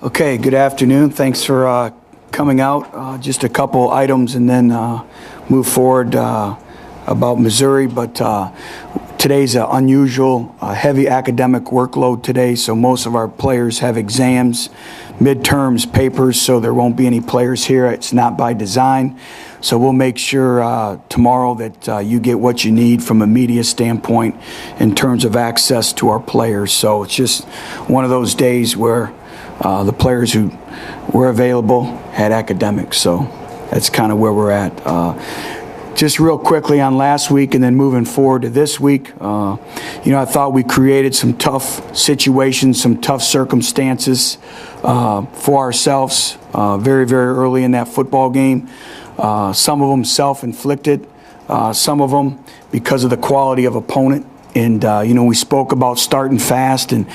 Okay, good afternoon. Thanks for coming out. Just a couple items and then move forward about Missouri. But today's an unusual, heavy academic workload today, so most of our players have exams, midterms, papers, so there won't be any players here. It's not by design. So we'll make sure tomorrow that you get what you need from a media standpoint in terms of access to our players. So it's just one of those days where the players who were available had academics. So that's kind of where we're at. Just real quickly on last week and then moving forward to this week, I thought we created some tough situations, some tough circumstances for ourselves very, very early in that football game. Some of them self-inflicted, some of them because of the quality of opponent. And, we spoke about starting fast, and,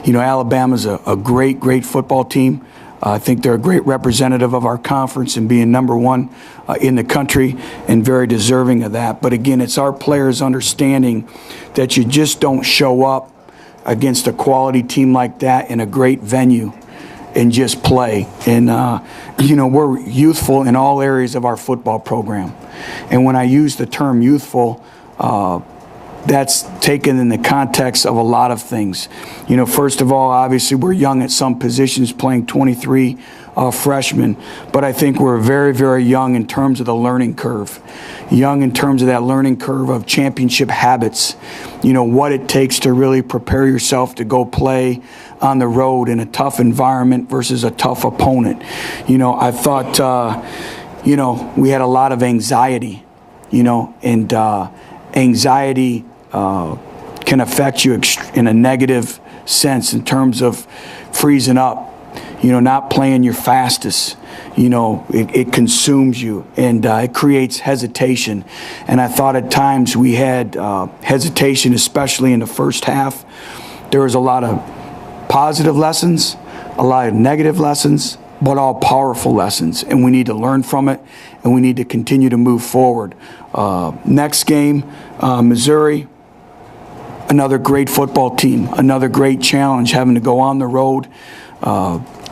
Alabama's a great, great football team. I think they're a great representative of our conference and being number one in the country and very deserving of that. But, again, it's our players understanding that you just don't show up against a quality team like that in a great venue and just play. And, we're youthful in all areas of our football program. And when I use the term youthful, that's taken in the context of a lot of things. First of all, obviously we're young at some positions, playing 23 freshmen, but I think we're very, very young in terms of the learning curve. Young in terms of that learning curve of championship habits, what it takes to really prepare yourself to go play on the road in a tough environment versus a tough opponent. I thought, we had a lot of anxiety, and anxiety can affect you in a negative sense in terms of freezing up, not playing your fastest. It consumes you, and it creates hesitation. And I thought at times we had hesitation, especially in the first half. There was a lot of positive lessons, a lot of negative lessons, but all powerful lessons, and we need to learn from it, and we need to continue to move forward. Next game, Missouri. Another great football team, another great challenge, having to go on the road.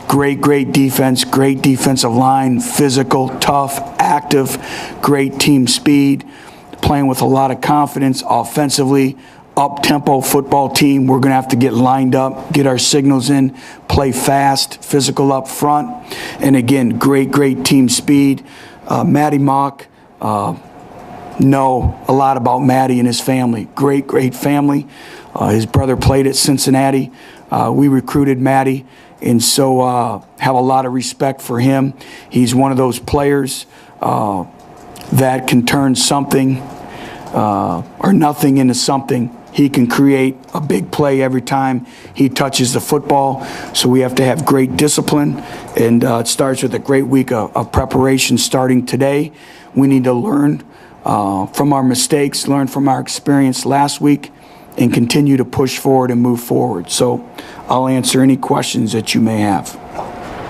Great defense, great defensive line, physical, tough, active, great team speed, playing with a lot of confidence offensively, up-tempo football team. We're going to have to get lined up, get our signals in, play fast, physical up front. And again, great team speed. Matty Mock, know a lot about Matty and his family. Great family. His brother played at Cincinnati. We recruited Matty, and so have a lot of respect for him. He's one of those players that can turn something or nothing into something. He can create a big play every time he touches the football. So we have to have great discipline, and it starts with a great week of preparation starting today. We need to learn from our mistakes, learn from our experience last week, and continue to push forward and move forward. So I'll answer any questions that you may have.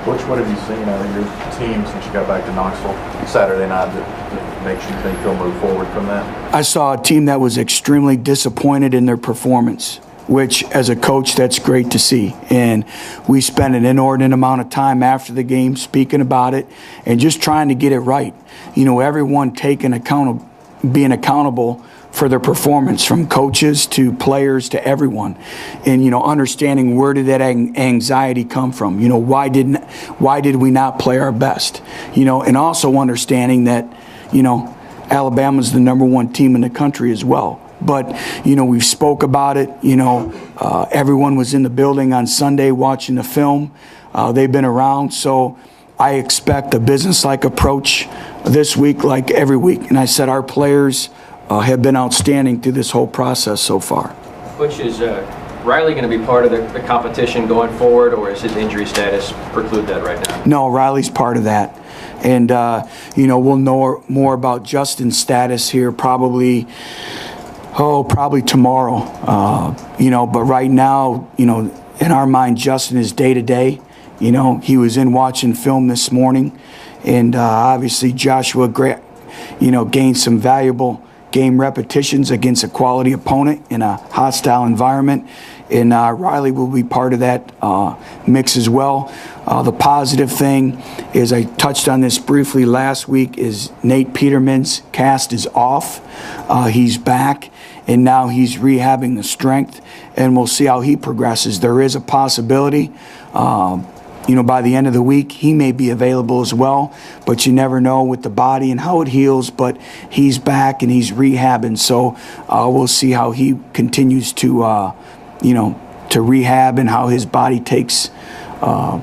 Butch, what have you seen out of your team since you got back to Knoxville Saturday night that makes you think they'll move forward from that? I saw a team that was extremely disappointed in their performance, which as a coach, that's great to see. And we spent an inordinate amount of time after the game speaking about it and just trying to get it right. Everyone being accountable for their performance, from coaches to players to everyone, and understanding where did that anxiety come from. Why did we not play our best? And also understanding that Alabama's the number one team in the country as well. But we spoke about it. Everyone was in the building on Sunday watching the film. They've been around, so I expect a business-like approach this week, like every week. And I said our players have been outstanding through this whole process so far. Which is Riley going to be part of the competition going forward, or is his injury status preclude that right now? No, Riley's part of that. And, we'll know more about Justin's status here probably tomorrow. But right now, in our mind, Justin is day-to-day. He was in watching film this morning. And obviously Joshua, gained some valuable game repetitions against a quality opponent in a hostile environment. And Riley will be part of that mix as well. The positive thing is, I touched on this briefly last week, is Nate Peterman's cast is off. He's back, and now he's rehabbing the strength, and we'll see how he progresses. There is a possibility, by the end of the week, he may be available as well, but you never know with the body and how it heals. But he's back and he's rehabbing, so we'll see how he continues to to rehab and how his body takes, how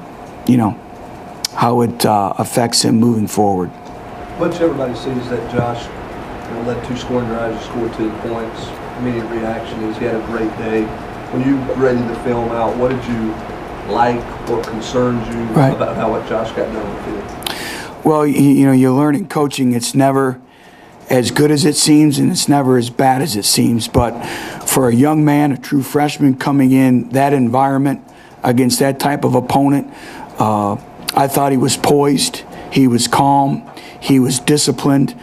it affects him moving forward. Butch, everybody sees that Josh led 2 scoring drives, scored 2 points. Immediate reaction is he had a great day. When you graded the film out, what did you like? What concerns you about what Josh got done on the field? Well, you learn in coaching, it's never as good as it seems, and it's never as bad as it seems. But for a young man, a true freshman coming in that environment against that type of opponent, I thought he was poised, he was calm, he was disciplined,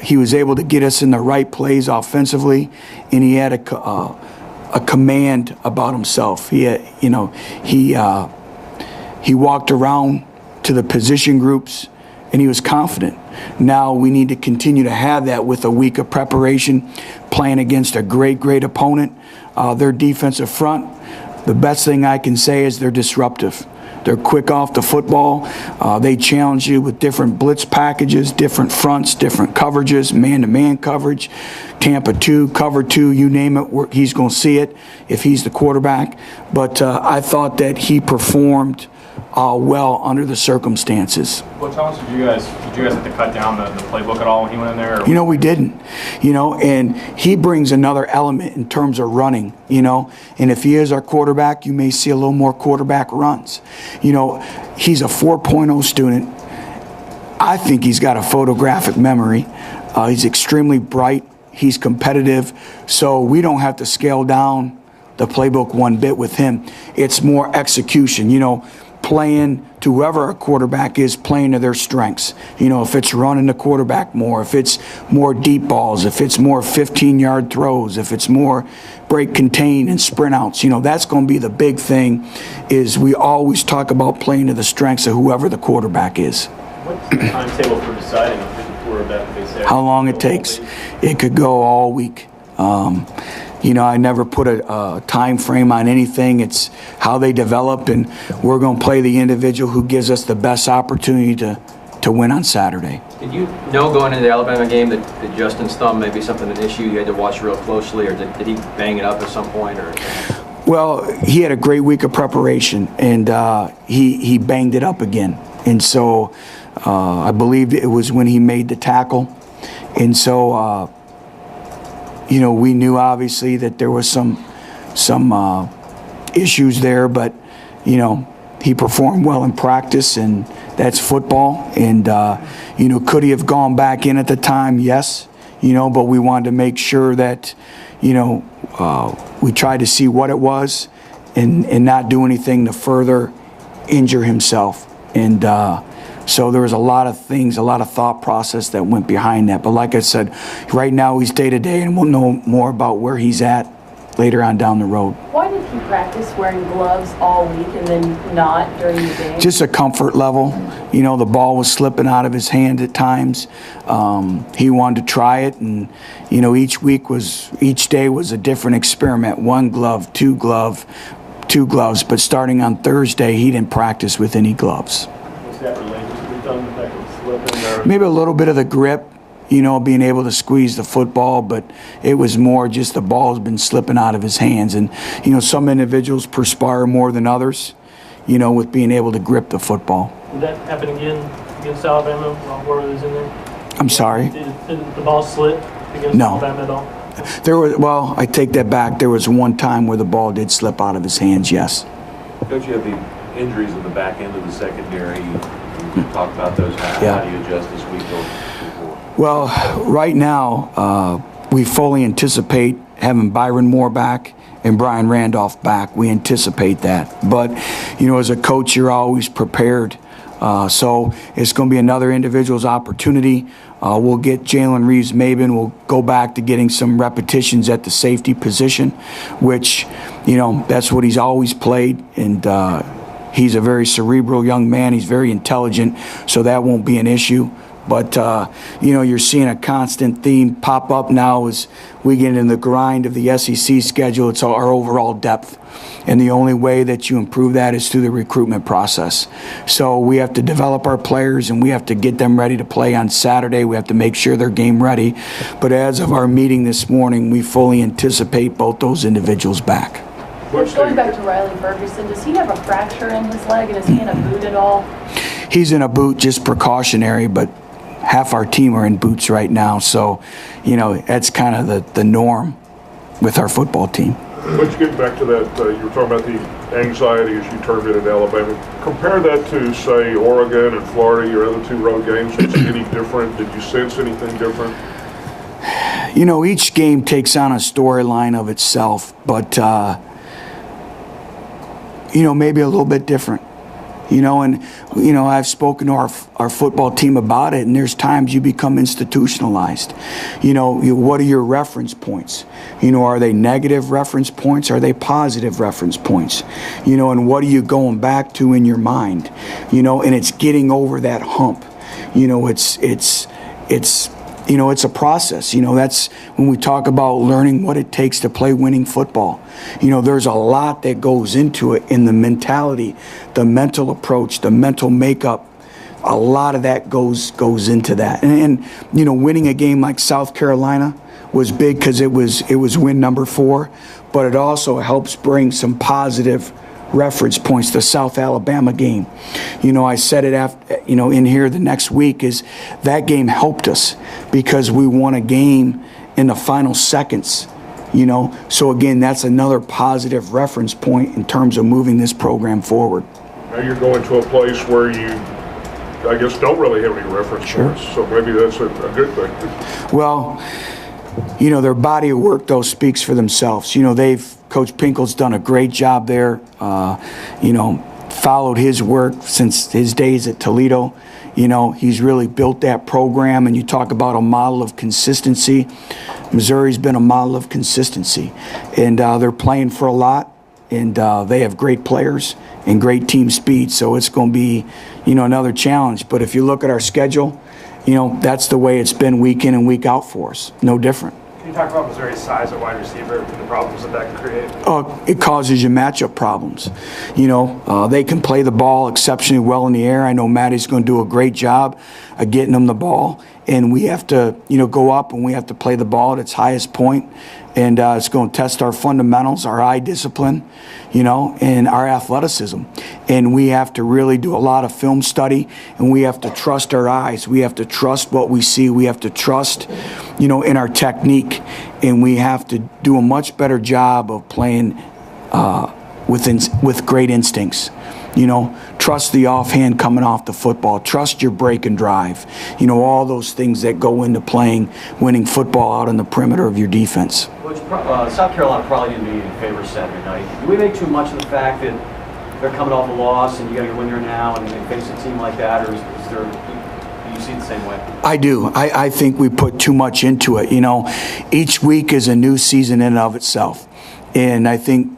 he was able to get us in the right plays offensively, and he had a command about himself. He walked around to the position groups, and he was confident. Now we need to continue to have that with a week of preparation, playing against a great opponent. Their defensive front, the best thing I can say is they're disruptive. They're quick off the football. They challenge you with different blitz packages, different fronts, different coverages, man-to-man coverage, Tampa 2, cover 2, you name it, he's going to see it if he's the quarterback. But I thought that he performed well under the circumstances. Well, tell us, did you guys have to cut down the playbook at all when he went in there? Or? We didn't. And he brings another element in terms of running, And if he is our quarterback, you may see a little more quarterback runs. He's a 4.0 student. I think he's got a photographic memory. He's extremely bright. He's competitive. So we don't have to scale down the playbook one bit with him. It's more execution, playing to whoever our quarterback is, playing to their strengths. If it's running the quarterback more, if it's more deep balls, if it's more 15-yard throws, if it's more break contain and sprint outs, that's going to be the big thing. Is we always talk about playing to the strengths of whoever the quarterback is. What's the timetable for deciding who's the quarterback? They say how long it takes? It could go all week. I never put a time frame on anything. It's how they develop, and we're going to play the individual who gives us the best opportunity to win on Saturday. Did you know going into the Alabama game that Justin's thumb may be an issue you had to watch real closely, or did he bang it up at some point? Or? Well, he had a great week of preparation, and he banged it up again. And so I believe it was when he made the tackle. And so we knew obviously that there was some issues there, but he performed well in practice, and that's football. And could he have gone back in at the time? Yes. But we wanted to make sure that we tried to see what it was and not do anything to further injure himself. And so there was a lot of things, a lot of thought process that went behind that. But like I said, right now he's day-to-day, and we'll know more about where he's at later on down the road. Why did he practice wearing gloves all week and then not during the game? Just a comfort level. The ball was slipping out of his hand at times. He wanted to try it, and each day was a different experiment. 1 glove, 2 gloves. But starting on Thursday, he didn't practice with any gloves. What's that related to? Maybe a little bit of the grip, being able to squeeze the football, but it was more just the ball's been slipping out of his hands. And, some individuals perspire more than others, with being able to grip the football. Did that happen again against Alabama while Worley was in there? I'm sorry? Did the ball slip against Alabama at all? I take that back. There was one time where the ball did slip out of his hands, yes. Coach, you have the injuries in the back end of the secondary. You talk about those. How do you adjust this week before? Well, right now, we fully anticipate having Byron Moore back and Brian Randolph back. We anticipate that. But, as a coach, you're always prepared So it's going to be another individual's opportunity. We'll get Jalen Reeves-Maben. We'll go back to getting some repetitions at the safety position, which, that's what he's always played. And he's a very cerebral young man. He's very intelligent, so that won't be an issue. But, you're seeing a constant theme pop up now as we get in the grind of the SEC schedule. It's our overall depth. And the only way that you improve that is through the recruitment process. So we have to develop our players, and we have to get them ready to play on Saturday. We have to make sure they're game ready. But as of our meeting this morning, we fully anticipate both those individuals back. Going back to Riley Ferguson, does he have a fracture in his leg, and is he in a boot at all? He's in a boot, just precautionary, but half our team are in boots right now. So, that's kind of the norm with our football team. Let's get back to that. You were talking about the anxiety as you termed it in Alabama. Compare that to, say, Oregon and Florida, your other 2 road games. Is it any different? Did you sense anything different? Each game takes on a storyline of itself, but, maybe a little bit different. I've spoken to our football team about it, and there's times you become institutionalized. What are your reference points? Are they negative reference points? Are they positive reference points? And what are you going back to in your mind? And it's getting over that hump. It's a process. That's when we talk about learning what it takes to play winning football. There's a lot that goes into it in the mentality, the mental approach, the mental makeup. A lot of that goes into that. And winning a game like South Carolina was big because it was win number 4, but it also helps bring some positive reference points. The South Alabama game, I said it after, in here the next week, is that game helped us because we won a game in the final seconds. So again, that's another positive reference point in terms of moving this program forward. Now you're going to a place where you, I guess, don't really have any reference points, so maybe that's a good thing. Well, their body of work, though, speaks for themselves. Coach Pinkel's done a great job there. Followed his work since his days at Toledo. He's really built that program, and you talk about a model of consistency. Missouri's been a model of consistency, and they're playing for a lot, and they have great players and great team speed, so it's going to be, another challenge. But if you look at our schedule, that's the way it's been week in and week out for us. No different. Can you talk about Missouri's size at wide receiver and the problems that can create? It causes you matchup problems. They can play the ball exceptionally well in the air. I know Maddie's going to do a great job of getting them the ball, and we have to, go up and we have to play the ball at its highest point. And it's going to test our fundamentals, our eye discipline, and our athleticism. And we have to really do a lot of film study, and we have to trust our eyes. We have to trust what we see. We have to trust, in our technique. And we have to do a much better job of playing with great instincts. Trust the offhand coming off the football. Trust your break and drive. All those things that go into playing winning football out on the perimeter of your defense. South Carolina probably didn't do you any favors Saturday night. Do we make too much of the fact that they're coming off a loss and you got to go in there now and face a team like that, or is there? Do you see it the same way? I do. I think we put too much into it. Each week is a new season in and of itself, and I think.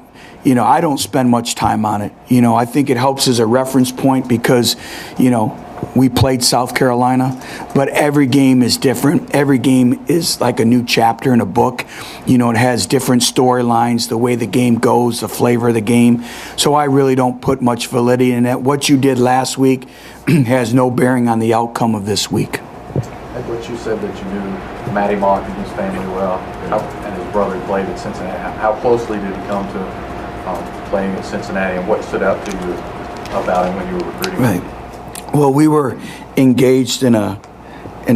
I don't spend much time on it. I think it helps as a reference point because, we played South Carolina, but every game is different. Every game is like a new chapter in a book. It has different storylines, the way the game goes, the flavor of the game. So I really don't put much validity in it. What you did last week has no bearing on the outcome of this week. Like what you said, that you knew Matty Mock and his family well, and his brother played at Cincinnati. How closely did he come to playing at Cincinnati, and what stood out to you about him when you were recruiting? Right. Well, we were engaged in a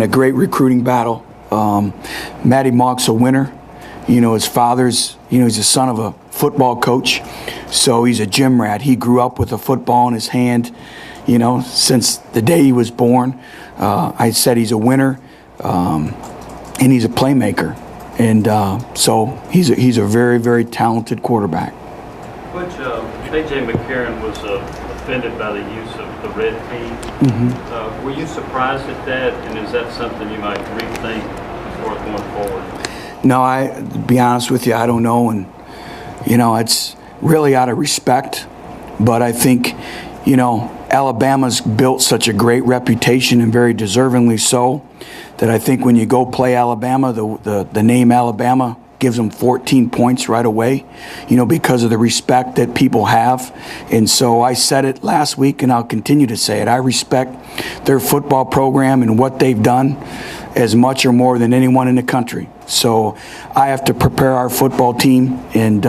great recruiting battle. Matty Mock's a winner. His father's, he's the son of a football coach, so he's a gym rat. He grew up with a football in his hand, since the day he was born. I said he's a winner, and he's a playmaker, and so he's a very, very talented quarterback. Butch, A.J. McCarron was offended by the use of the red team. Were you surprised at that, and is that something you might rethink before going forward? No, to be honest with you, I don't know, and it's really out of respect. But I think, Alabama's built such a great reputation, and very deservingly so, that I think when you go play Alabama, the name Alabama gives them 14 points right away, because of the respect that people have. And so I said it last week, and I'll continue to say it. I respect their football program and what they've done as much or more than anyone in the country. So I have to prepare our football team, and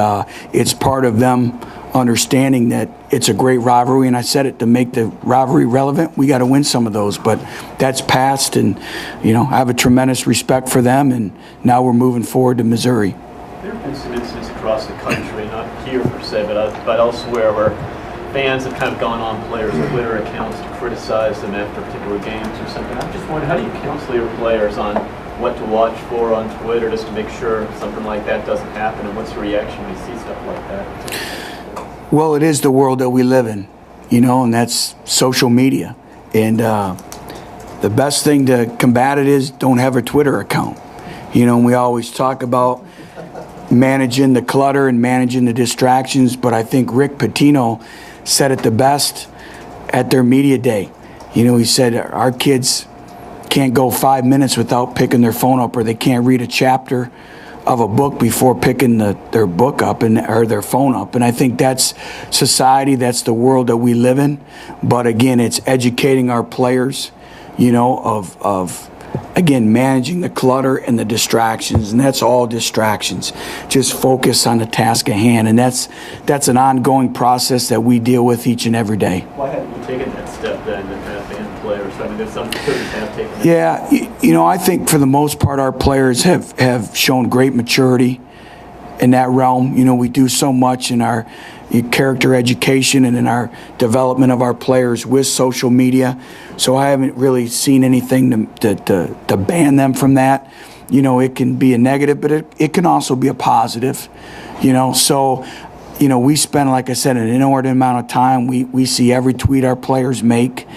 it's part of them understanding that it's a great rivalry. And I said it, to make the rivalry relevant, we got to win some of those. But that's past, and I have a tremendous respect for them, and now we're moving forward to Missouri. There have been some incidents across the country, not here per se, but elsewhere, where fans have kind of gone on players' Twitter accounts to criticize them after particular games or something. I'm just wondering, how do you counsel your players on what to watch for on Twitter, just to make sure something like that doesn't happen, and what's your reaction when you see stuff like that? Well, it is the world that we live in, and that's social media. And the best thing to combat it is don't have a Twitter account. And we always talk about managing the clutter and managing the distractions, but I think Rick Pitino said it the best at their media day. He said our kids can't go 5 minutes without picking their phone up, or they can't read a chapter of a book before picking their book up or their phone up. And I think that's society, that's the world that we live in. But again, it's educating our players, of again, managing the clutter and the distractions, and that's all distractions. Just focus on the task at hand, and that's an ongoing process that we deal with each and every day. Why haven't you taken that step then to kind of ban players? I mean, there's some coaches have taken that. Yeah, I think for the most part our players have shown great maturity in that realm. We do so much in our character education and in our development of our players with social media. So I haven't really seen anything to ban them from that. It can be a negative, but it can also be a positive. So we spend, like I said, an inordinate amount of time. We see every tweet our players make,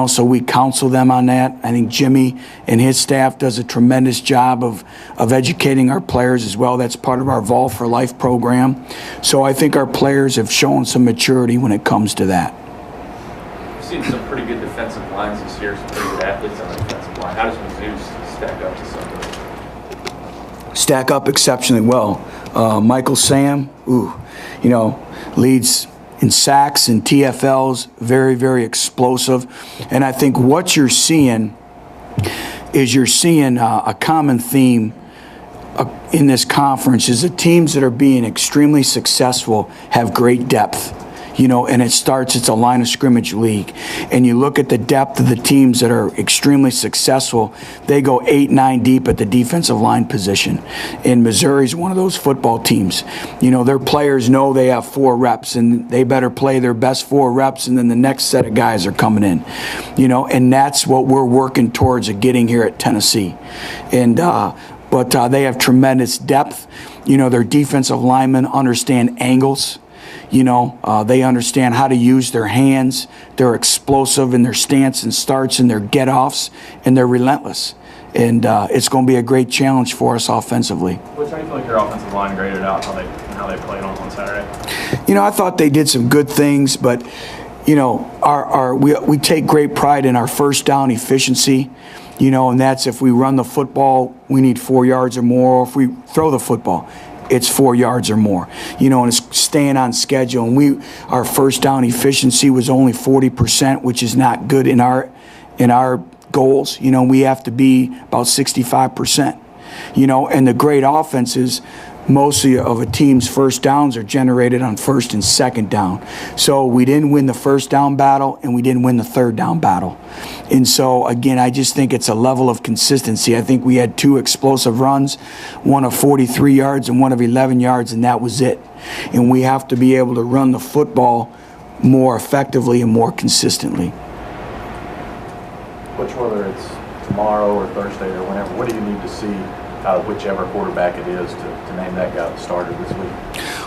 so we counsel them on that. I think Jimmy and his staff does a tremendous job of educating our players as well. That's part of our Vol for Life program. So I think our players have shown some maturity when it comes to that. We've seen some pretty good defensive lines this year, some pretty good athletes on the defensive line. How does Mizzou stack up to some of those? Stack up exceptionally well. Michael Sam, leads in sacks and TFLs, very, very explosive. And I think what you're seeing is a common theme in this conference is the teams that are being extremely successful have great depth. And it's a line of scrimmage league. And you look at the depth of the teams that are extremely successful, they go 8, 9 deep at the defensive line position. And Missouri's one of those football teams. Their players know they have 4 reps, and they better play their best 4 reps, and then the next set of guys are coming in. And that's what we're working towards getting here at Tennessee. And but they have tremendous depth. Their defensive linemen understand angles. They understand how to use their hands. They're explosive in their stance and starts and their get-offs, and they're relentless. And it's going to be a great challenge for us offensively. Which, how do you feel like your offensive line graded out how they played on Saturday? I thought they did some good things, but we take great pride in our first down efficiency. And that's if we run the football, we need 4 yards or more. Or if we throw the football, it's 4 yards or more, and it's staying on schedule. And our first down efficiency was only 40%, which is not good in our goals. We have to be about 65%, and the great offenses, mostly of a team's first downs are generated on first and second down. So we didn't win the first down battle, and we didn't win the third down battle. And so, again, I just think it's a level of consistency. I think we had 2 explosive runs, one of 43 yards and one of 11 yards, and that was it. And we have to be able to run the football more effectively and more consistently. Whether it's tomorrow or Thursday or whenever, what do you need to see out of whichever quarterback it is to name that guy the starter this week?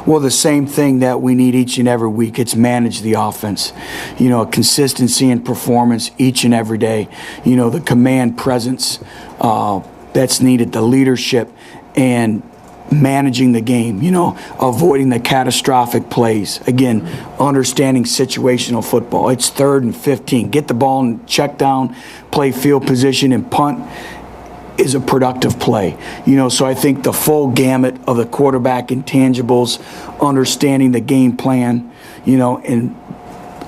Well, the same thing that we need each and every week. It's manage the offense. You know, consistency in performance each and every day. You know, the command presence that's needed, the leadership, and managing the game, you know, avoiding the catastrophic plays. Again, understanding situational football. It's 3rd and 15. Get the ball and check down, play field position, and punt is a productive play. You know, so I think the full gamut of the quarterback intangibles, understanding the game plan, you know, and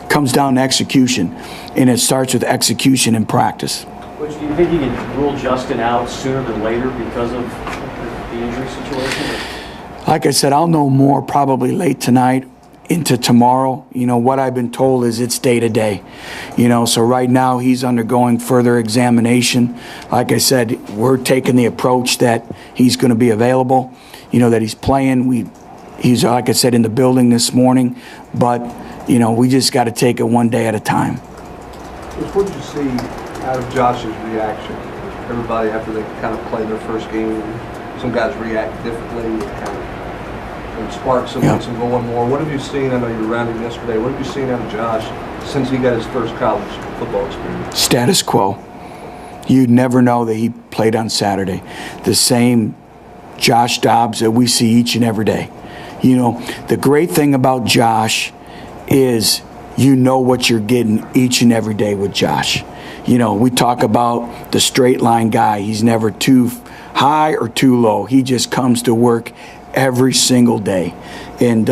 comes down to execution. And it starts with execution in practice. Which, do you think you can rule Justin out sooner than later because of the injury situation? Like I said, I'll know more probably late tonight into tomorrow. You know, what I've been told is it's day to day. You know, so right now he's undergoing further examination. Like I said, we're taking the approach that he's going to be available, you know, that he's playing. He's, like I said, in the building this morning. But, you know, we just got to take it one day at a time. What did you see out of Josh's reaction? Everybody, after they kind of play their first game, some guys react differently, kind of spark some going more. What have you seen? I know you were around him yesterday. What have you seen out of Josh since he got his first college football experience? Status quo. You'd never know that he played on Saturday. The same Josh Dobbs that we see each and every day. You know, the great thing about Josh is you know what you're getting each and every day with Josh. You know, we talk about the straight line guy. He's never too high or too low. He just comes to work every single day. And,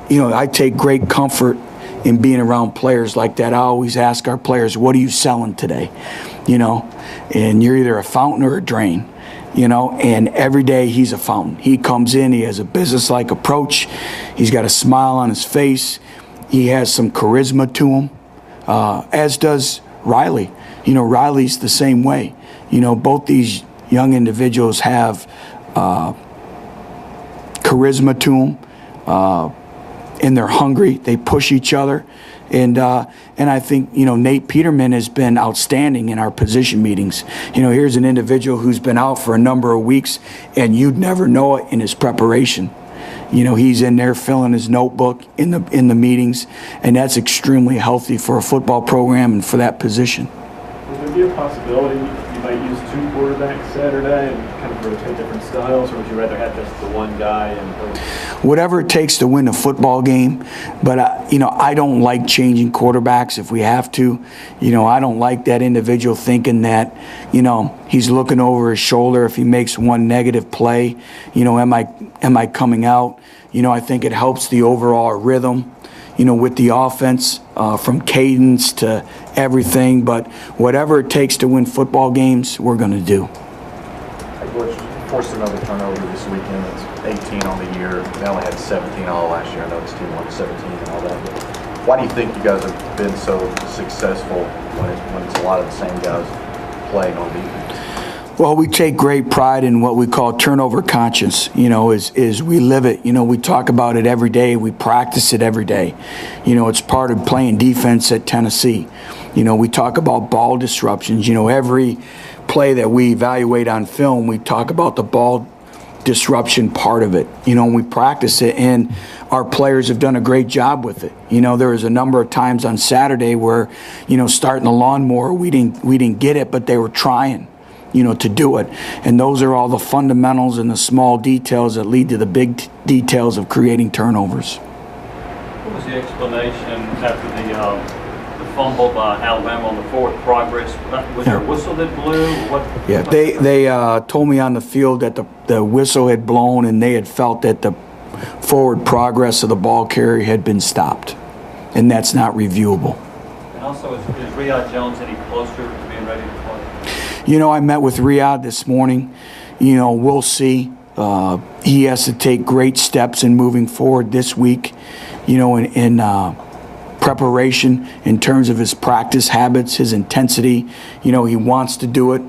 you know, I take great comfort in being around players like that. I always ask our players, what are you selling today? You know, and you're either a fountain or a drain. You know, and every day he's a fountain. He comes in, he has a business-like approach. He's got a smile on his face. He has some charisma to him, as does Riley. You know, Riley's the same way. You know, both these young individuals have charisma to them, and they're hungry. They push each other. And I think, you know, Nate Peterman has been outstanding in our position meetings. You know, here's an individual who's been out for a number of weeks, and you'd never know it in his preparation. You know, he's in there filling his notebook in the meetings, and that's extremely healthy for a football program and for that position. Would there be a possibility you might use 2 quarterbacks Saturday and kind of rotate different styles, or would you rather have just the one guy? Whatever it takes to win a football game, but you know, I don't like changing quarterbacks if we have to. You know, I don't like that individual thinking that, you know, he's looking over his shoulder if he makes one negative play. You know, am I coming out? You know, I think it helps the overall rhythm, you know, with the offense, from cadence to everything. But whatever it takes to win football games, we're going to do. Forced another turnover this weekend. It's 18 on the year. They only had 17 all last year. I know this team won 17 and all that. But why do you think you guys have been so successful when it's a lot of the same guys playing on defense? Well, we take great pride in what we call turnover conscious. You know, is we live it. You know, we talk about it every day. We practice it every day. You know, it's part of playing defense at Tennessee. You know, we talk about ball disruptions. You know, every play that we evaluate on film, we talk about the ball disruption part of it. You know, and we practice it, and our players have done a great job with it. You know, there was a number of times on Saturday where, you know, starting the lawnmower, we didn't get it, but they were trying, you know, to do it. And those are all the fundamentals and the small details that lead to the big details of creating turnovers. What was the explanation after the fumble by Alabama on the forward progress? Was there a whistle that blew? Or what? Yeah, they told me on the field that the whistle had blown, and they had felt that the forward progress of the ball carrier had been stopped, and that's not reviewable. And also, is Riyad Jones any closer to being ready to play? You know, I met with Riyad this morning. You know, we'll see. He has to take great steps in moving forward this week, you know, in preparation in terms of his practice habits, his intensity. You know, he wants to do it.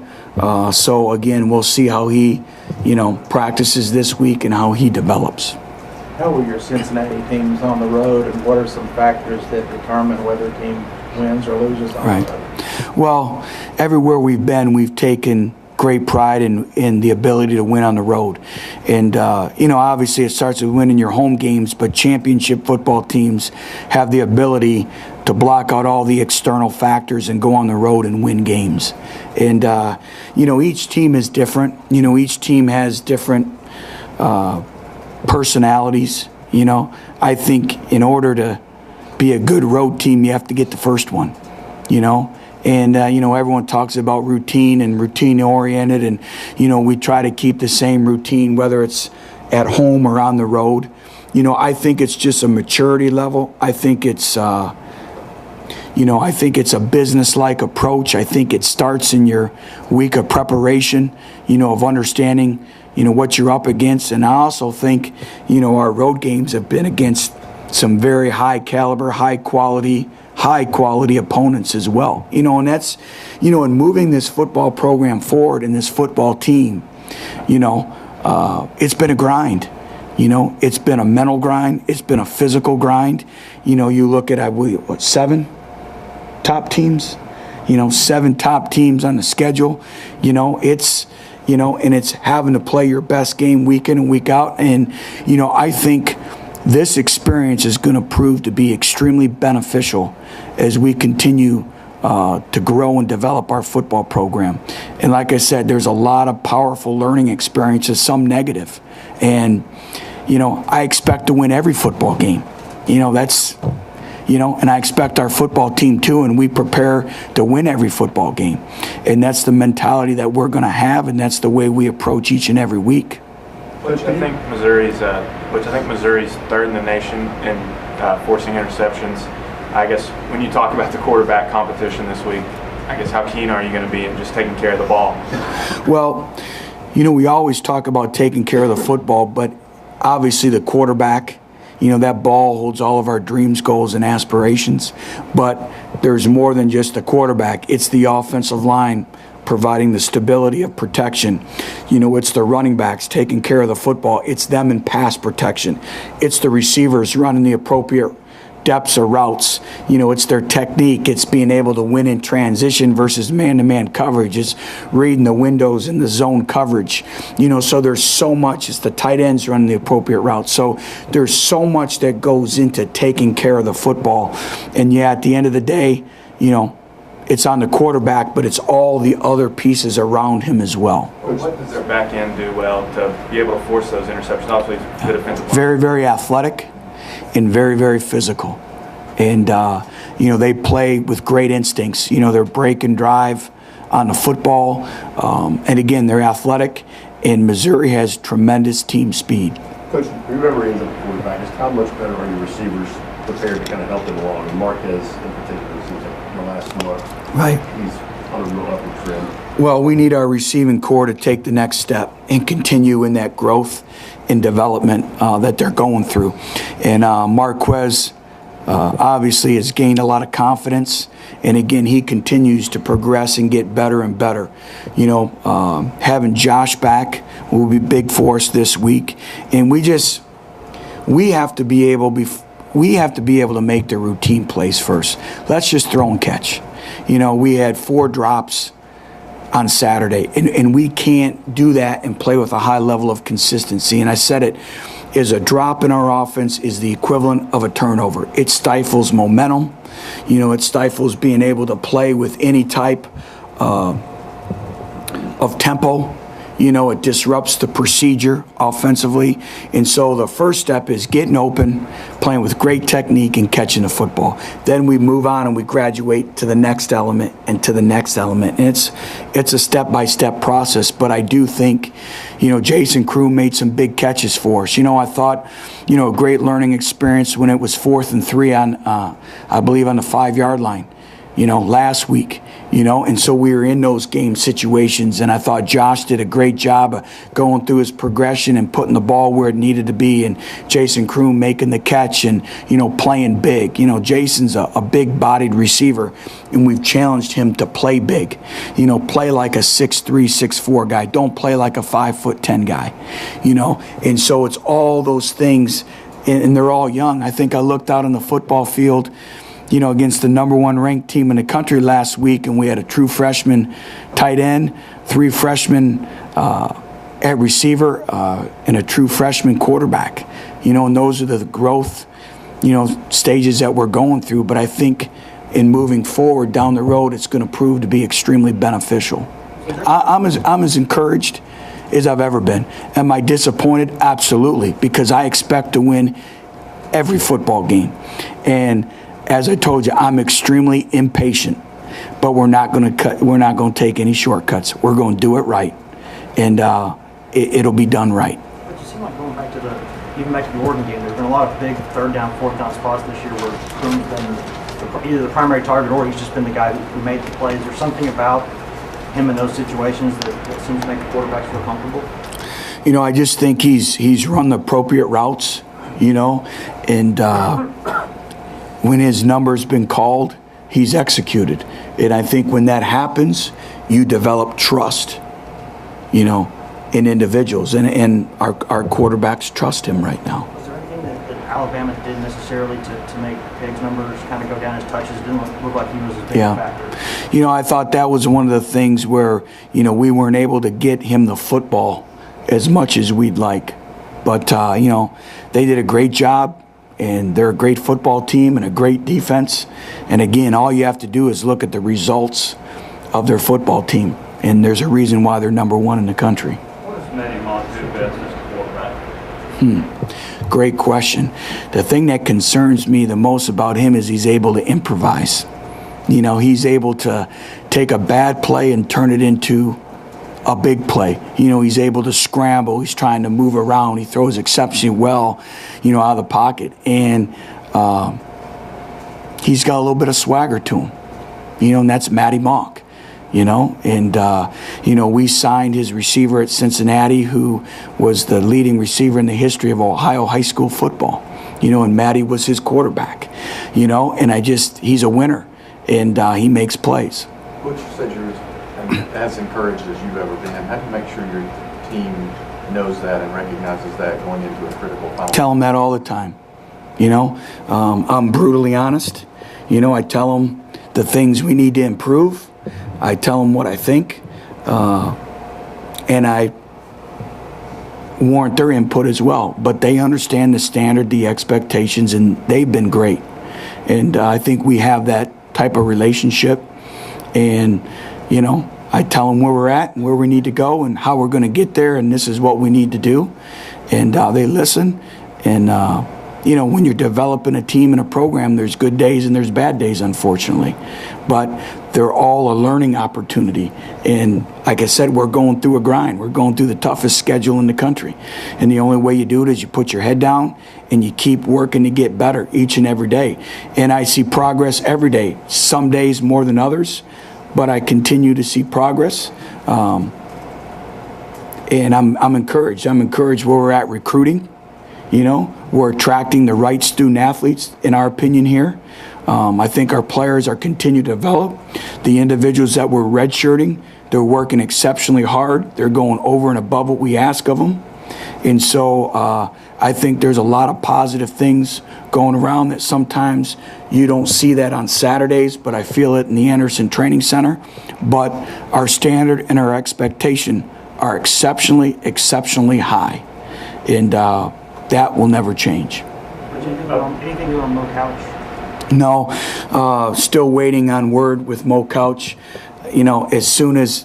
So, again, we'll see how he, you know, practices this week and how he develops. How are your Cincinnati teams on the road, and what are some factors that determine whether a team wins or loses on the road? Well, everywhere we've been, we've taken great pride in the ability to win on the road. And, obviously it starts with winning your home games, but championship football teams have the ability to block out all the external factors and go on the road and win games. And, each team is different. Each team has different personalities. I think in order to be a good road team, you have to get the first one, And, everyone talks about routine and routine-oriented, and, we try to keep the same routine, whether it's at home or on the road. I think it's just a maturity level. I think it's, I think it's a business-like approach. I think it starts in your week of preparation, of understanding, what you're up against. And I also think, our road games have been against some very high caliber, high quality opponents as well. And that's, in moving this football program forward and this football team, it's been a grind. It's been a mental grind. It's been a physical grind. You look at, 7 top teams? 7 top teams on the schedule. It's, and it's having to play your best game week in and week out. And, I think this experience is going to prove to be extremely beneficial as we continue to grow and develop our football program. And like I said, there's a lot of powerful learning experiences, some negative. And, I expect to win every football game. That's, and I expect our football team too, and we prepare to win every football game. And that's the mentality that we're going to have, and that's the way we approach each and every week. Which I think Missouri's third in the nation in forcing interceptions. I guess when you talk about the quarterback competition this week, I guess how keen are you going to be in just taking care of the ball? Well, we always talk about taking care of the football, but obviously the quarterback, that ball holds all of our dreams, goals, and aspirations. But there's more than just the quarterback. It's the offensive line providing the stability of protection. It's the running backs taking care of the football. It's them in pass protection. It's the receivers running the appropriate depths or routes. It's their technique. It's being able to win in transition versus man-to-man coverage. It's reading the windows in the zone coverage. So there's so much. It's the tight ends running the appropriate route. So there's so much that goes into taking care of the football. And at the end of the day, it's on the quarterback, but it's all the other pieces around him as well. What does their back end do well to be able to force those interceptions? Obviously, the defensive line. Very, very athletic and very, very physical. And, they play with great instincts. They're break and drive on the football. And, again, they're athletic. And Missouri has tremendous team speed. Coach, remember in the quarterback, just how much better are your receivers prepared to kind of help them along? And Marquez, in particular, seems like in the last month, right, he's on a real upward trend. Well, we need our receiving core to take the next step and continue in that growth and development that they're going through. And Marquez obviously has gained a lot of confidence. And again, he continues to progress and get better and better. Having Josh back will be big for us this week. And we have to be able to make the routine plays first. Let's just throw and catch. We had 4 drops on Saturday, and we can't do that and play with a high level of consistency. And I said it, is a drop in our offense is the equivalent of a turnover. It stifles momentum. It stifles being able to play with any type of tempo. It disrupts the procedure offensively. And so the first step is getting open, playing with great technique, and catching the football. Then we move on and we graduate to the next element and to the next element. And it's a step-by-step process. But I do think, Jason Crew made some big catches for us. I thought, a great learning experience when it was 4th and 3 on, I believe, on the 5-yard line. Last week, and so we were in those game situations, and I thought Josh did a great job of going through his progression and putting the ball where it needed to be, and Jason Kroom making the catch and, playing big. Jason's a big-bodied receiver, and we've challenged him to play big. Play like a 6'3", 6'4" guy. Don't play like a 5'10" guy, and so it's all those things, and they're all young. I think I looked out on the football field, against the #1 ranked team in the country last week, and we had a true freshman tight end, 3 freshmen at receiver, and a true freshman quarterback. And those are the growth, stages that we're going through. But I think in moving forward down the road, it's going to prove to be extremely beneficial. I'm as encouraged as I've ever been. Am I disappointed? Absolutely, because I expect to win every football game. And as I told you, I'm extremely impatient. But we're not going to take any shortcuts. We're going to do it right, and it'll be done right. But you seem like going back to even back to the Oregon game, there's been a lot of big 3rd down, 4th down spots this year where Kroon's been either the primary target or he's just been the guy who made the plays. There's something about him in those situations that seems to make the quarterbacks feel comfortable. I just think he's run the appropriate routes, and when his number's been called, he's executed. And I think when that happens, you develop trust, in individuals. And our quarterbacks trust him right now. Was there anything that Alabama did necessarily to make Pig's numbers kind of go down, his touches? It didn't look like he was a big factor. I thought that was one of the things where, we weren't able to get him the football as much as we'd like. But, they did a great job. And they're a great football team and a great defense. And again, all you have to do is look at the results of their football team. And there's a reason why they're #1 in the country. What does Matty Mock do best as a quarterback? Great question. The thing that concerns me the most about him is he's able to improvise. He's able to take a bad play and turn it into a big play. He's able to scramble. He's trying to move around. He throws exceptionally well, out of the pocket. And he's got a little bit of swagger to him, and that's Matty Mock, And, we signed his receiver at Cincinnati, who was the leading receiver in the history of Ohio high school football, and Matty was his quarterback, and he's a winner, and he makes plays. Butch, you said you're as encouraged as you've ever been. How do you make sure your team knows that and recognizes that going into a critical final? Tell them that all the time. I'm brutally honest. I tell them the things we need to improve. I tell them what I think. And I warrant their input as well. But they understand the standard, the expectations, and they've been great. And I think we have that type of relationship. And, I tell them where we're at and where we need to go and how we're going to get there, and this is what we need to do. And they listen. And, when you're developing a team and a program, there's good days and there's bad days, unfortunately. But they're all a learning opportunity. And like I said, we're going through a grind. We're going through the toughest schedule in the country. And the only way you do it is you put your head down and you keep working to get better each and every day. And I see progress every day, some days more than others. But I continue to see progress, and I'm encouraged. I'm encouraged where we're at recruiting. We're attracting the right student athletes, in our opinion, here. I think our players are continuing to develop. The individuals that we're redshirting, they're working exceptionally hard. They're going over and above what we ask of them. And so I think there's a lot of positive things going around that sometimes you don't see that on Saturdays, but I feel it in the Anderson Training Center. But our standard and our expectation are exceptionally, exceptionally high. And that will never change. Anything new on Mo Couch? No, still waiting on word with Mo Couch. As soon as,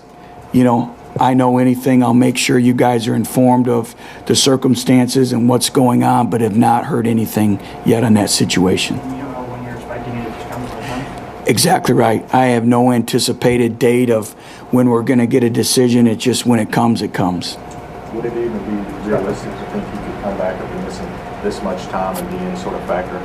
I know anything, I'll make sure you guys are informed of the circumstances and what's going on, but have not heard anything yet on that situation. You don't know when you're expecting it to just come to the time? Exactly right. I have no anticipated date of when we're going to get a decision. It's just when it comes, it comes. Would it even be realistic to think he could come back after missing this much time and be any sort of factor?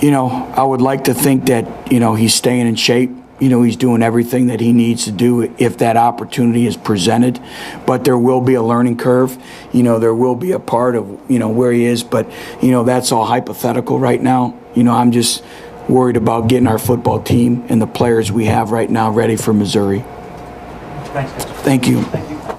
I would like to think that, he's staying in shape. He's doing everything that he needs to do if that opportunity is presented. But there will be a learning curve. There will be a part of, where he is. But, that's all hypothetical right now. I'm just worried about getting our football team and the players we have right now ready for Missouri. Thanks, guys. Thank you. Thank you.